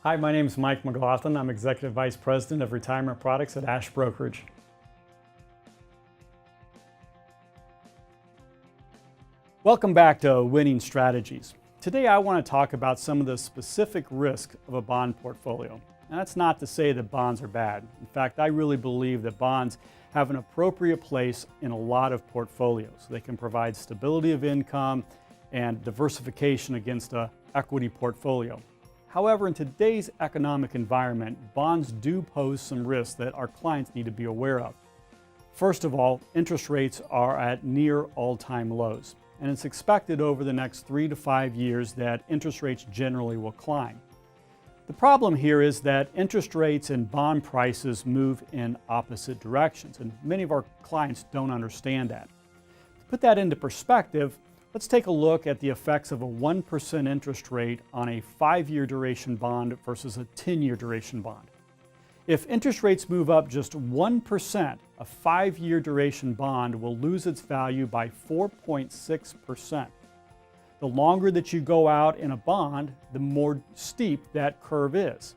Hi, my name is Mike McGlothlin. I'm Executive Vice President of Retirement Products at Ash Brokerage. Welcome back to Winning Strategies. Today I want to talk about some of the specific risks of a bond portfolio. Now, that's not to say that bonds are bad. In fact, I really believe that bonds have an appropriate place in a lot of portfolios. They can provide stability of income and diversification against an equity portfolio. However, in today's economic environment, bonds do pose some risks that our clients need to be aware of. First of all, interest rates are at near all-time lows, and it's expected over the next 3 to 5 years that interest rates generally will climb. The problem here is that interest rates and bond prices move in opposite directions, and many of our clients don't understand that. To put that into perspective, let's take a look at the effects of a 1% interest rate on a 5-year duration bond versus a 10-year duration bond. If interest rates move up just 1%, a 5-year duration bond will lose its value by 4.6%. The longer that you go out in a bond, the more steep that curve is.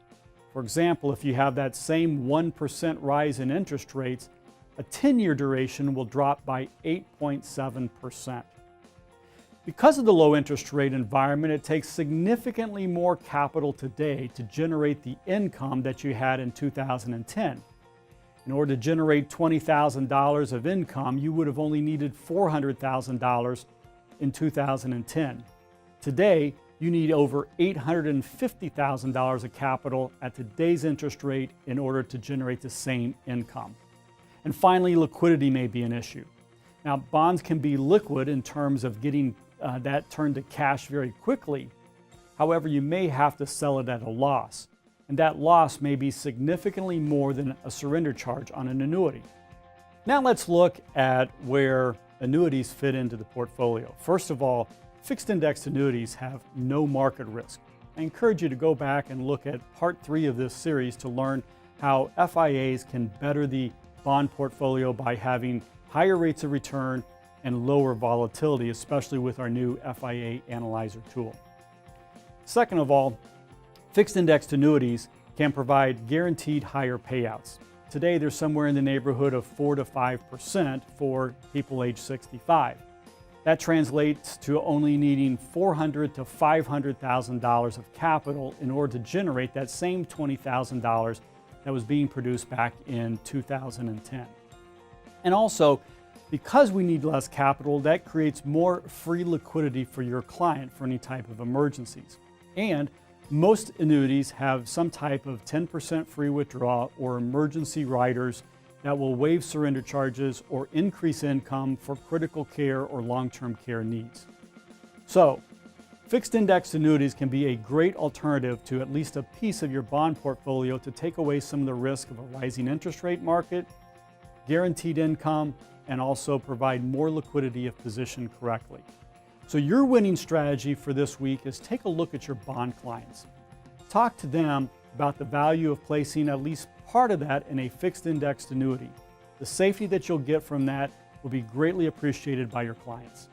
For example, if you have that same 1% rise in interest rates, a 10-year duration will drop by 8.7%. Because of the low interest rate environment, it takes significantly more capital today to generate the income that you had in 2010. In order to generate $20,000 of income, you would have only needed $400,000 in 2010. Today, you need over $850,000 of capital at today's interest rate in order to generate the same income. And finally, liquidity may be an issue. Now, bonds can be liquid in terms of getting that turned to cash very quickly. However, you may have to sell it at a loss, and that loss may be significantly more than a surrender charge on an annuity. Now let's look at where annuities fit into the portfolio. First of all, fixed indexed annuities have no market risk. I encourage you to go back and look at part 3 of this series to learn how FIAs can better the bond portfolio by having higher rates of return and lower volatility, especially with our new FIA Analyzer tool. Second of all, fixed indexed annuities can provide guaranteed higher payouts. Today, they're somewhere in the neighborhood of 4 to 5% for people age 65. That translates to only needing $400,000 to $500,000 of capital in order to generate that same $20,000 that was being produced back in 2010. And also, because we need less capital, that creates more free liquidity for your client for any type of emergencies. And most annuities have some type of 10% free withdrawal or emergency riders that will waive surrender charges or increase income for critical care or long-term care needs. So, fixed indexed annuities can be a great alternative to at least a piece of your bond portfolio to take away some of the risk of a rising interest rate market, guaranteed income, and also provide more liquidity if positioned correctly. So your winning strategy for this week is take a look at your bond clients. Talk to them about the value of placing at least part of that in a fixed indexed annuity. The safety that you'll get from that will be greatly appreciated by your clients.